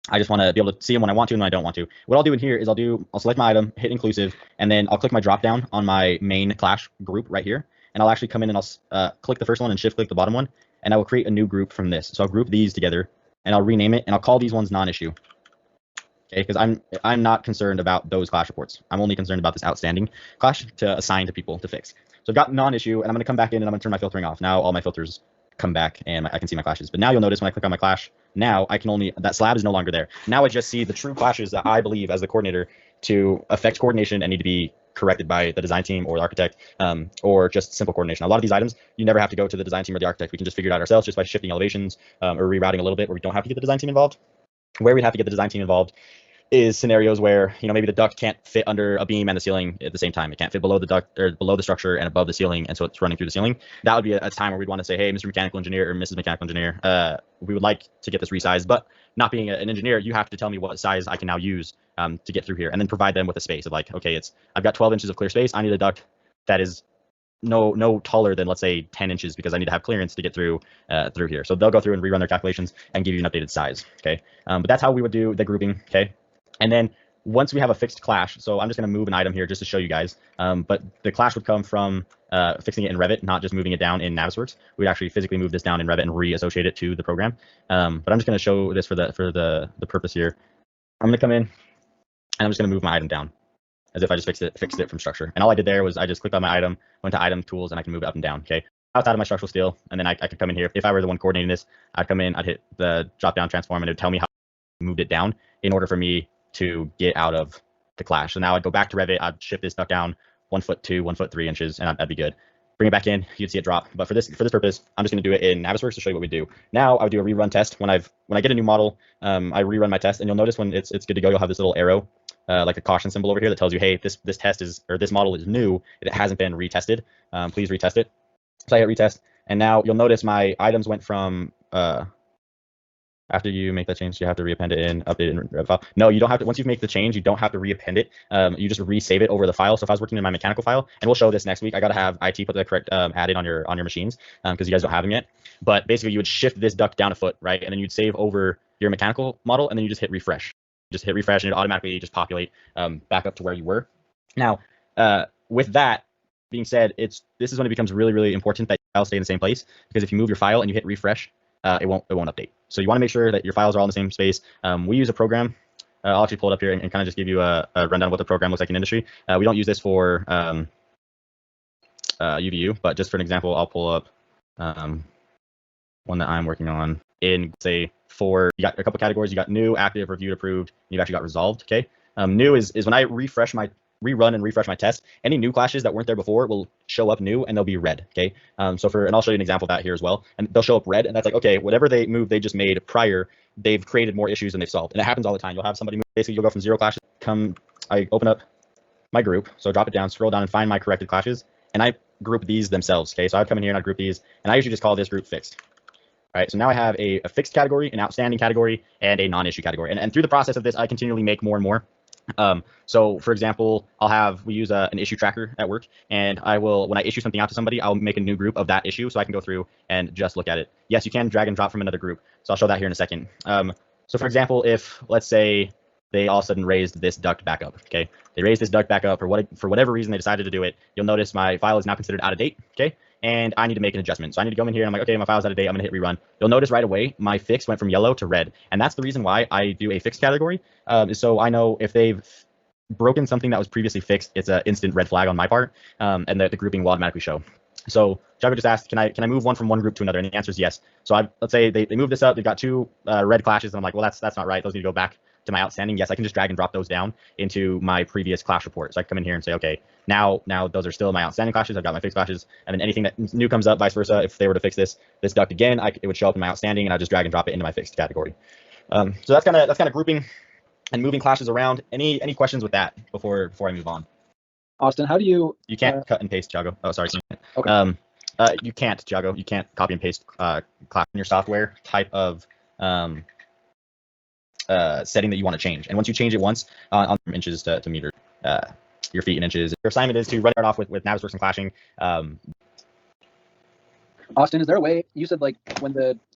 I just want to be able to see them when I want to and when I don't want to. What I'll do in here is I'll select my item, hit inclusive, and then I'll click my drop down on my main Clash group right here. And I'll actually come in and I'll click the first one and shift click the bottom one. And I will create a new group from this. So I'll group these together and I'll rename it and I'll call these ones non-issue. Okay, because I'm not concerned about those Clash reports. I'm only concerned about this outstanding Clash to assign to people to fix. So I've got non-issue and I'm going to come back in and I'm going to turn my filtering off. Now all my filters come back and I can see my clashes. But now you'll notice when I click on my clash, now I can only, that slab is no longer there. Now I just see the true clashes that I believe as the coordinator to affect coordination and need to be corrected by the design team or the architect, or just simple coordination. A lot of these items, you never have to go to the design team or the architect. We can just figure it out ourselves just by shifting elevations or rerouting a little bit where we don't have to get the design team involved. Where we'd have to get the design team involved is scenarios where, you know, maybe the duct can't fit under a beam and the ceiling at the same time. It can't fit below the duct or below the structure and above the ceiling, and so it's running through the ceiling. That would be a time where we'd want to say, hey, Mr. Mechanical Engineer or Mrs. Mechanical Engineer, we would like to get this resized, but not being an engineer, you have to tell me what size I can now use to get through here, and then provide them with a space of like, okay, I've got 12 inches of clear space. I need a duct that is no taller than, let's say, 10 inches because I need to have clearance to get through here. So they'll go through and rerun their calculations and give you an updated size. Okay, but that's how we would do the grouping. Okay, and then once we have a fixed clash, so I'm just going to move an item here just to show you guys, but the clash would come from fixing it in Revit, not just moving it down in Navisworks. We'd actually physically move this down in Revit and reassociate it to the program. But I'm just going to show this for the purpose here. I'm going to come in and I'm just going to move my item down as if I just fixed it from structure. And all I did there was I just clicked on my item, went to item tools, and I can move it up and down. Okay, outside of my structural steel, and then I could come in here. If I were the one coordinating this, I'd come in, I'd hit the drop down transform, and it would tell me how I moved it down in order for me to get out of the clash. So now I'd go back to Revit, I'd shift this duct down 1 foot 2, 1 foot 3 inches, and I'd be good. Bring it back in, you'd see it drop. But for this purpose, I'm just going to do it in Navisworks to show you what we do. Now I would do a rerun test. When I get a new model, I rerun my test, and you'll notice when it's good to go, you'll have this little arrow, like a caution symbol over here that tells you, hey, this test is, or this model is new. It hasn't been retested. Please retest it. So I hit retest, and now you'll notice my items went from after you make that change, you have to reappend it in update in Revit file. No, you don't have to. Once you make the change, you don't have to reappend it. You just resave it over the file. So if I was working in my mechanical file, and we'll show this next week, I got to have IT put the correct add-in on your machines because you guys don't have them yet. But basically, you would shift this duct down a foot, right? And then you'd save over your mechanical model, and then you just hit refresh. Just hit refresh, and it automatically just populate back up to where you were. Now, with that being said, this is when it becomes really, really important that your files stay in the same place, because if you move your file and you hit refresh, it won't update. So you want to make sure that your files are all in the same space. We use a program. I'll actually pull it up here and kind of just give you a rundown of what the program looks like in industry. We don't use this for UVU, but just for an example, I'll pull up one that I'm working on in, say, you got a couple categories. You got new, active, reviewed, approved, and you've actually got resolved. Okay. New is when I rerun and refresh my test, any new clashes that weren't there before will show up new and they'll be red. Okay. And I'll show you an example of that here as well. And they'll show up red, and that's like, okay, whatever they just made prior, they've created more issues than they've solved. And it happens all the time. You'll have somebody move, basically you'll go from 0 clashes, I open up my group. So drop it down, scroll down and find my corrected clashes. And I group these themselves. Okay. So I'd come in here and I'd group these, and I usually just call this group fixed. All right, so now I have a fixed category, an outstanding category, and a non-issue category. And through the process of this, I continually make more and more. So for example, we use an issue tracker at work, and when I issue something out to somebody, I'll make a new group of that issue so I can go through and just look at it. Yes, you can drag and drop from another group. So I'll show that here in a second. So for example, if let's say they all of a sudden raised this duct back up, okay? They raised this duct back up, or for whatever reason they decided to do it, you'll notice my file is now considered out of date, okay? And I need to make an adjustment. So I need to go in here and I'm like, okay, my file's out of date. I'm gonna hit rerun. You'll notice right away, my fix went from yellow to red. And that's the reason why I do a fixed category. So I know if they've broken something that was previously fixed, it's an instant red flag on my part, and the grouping will automatically show. So Java just asked, can I move one from one group to another? And the answer is yes. So let's say they moved this up, they've got 2 red clashes, and I'm like, well, that's not right. Those need to go back to my outstanding. Yes, I can just drag and drop those down into my previous clash report. So I can come in here and say, okay, now those are still my outstanding clashes. I've got my fixed clashes, and then anything that new comes up, vice versa. If they were to fix this duct again, it would show up in my outstanding, and I just drag and drop it into my fixed category. So that's kind of grouping and moving clashes around. Any questions with that before I move on? Austin, how do you? You can't cut and paste, Jago. Oh, sorry. Okay. You can't, Jago. You can't copy and paste class in your software type of setting that you want to change. And once you change it once on inches to meter, your feet in inches. Your assignment is to run it off with Navisworks and clashing. Austin, is there a way, you said like when the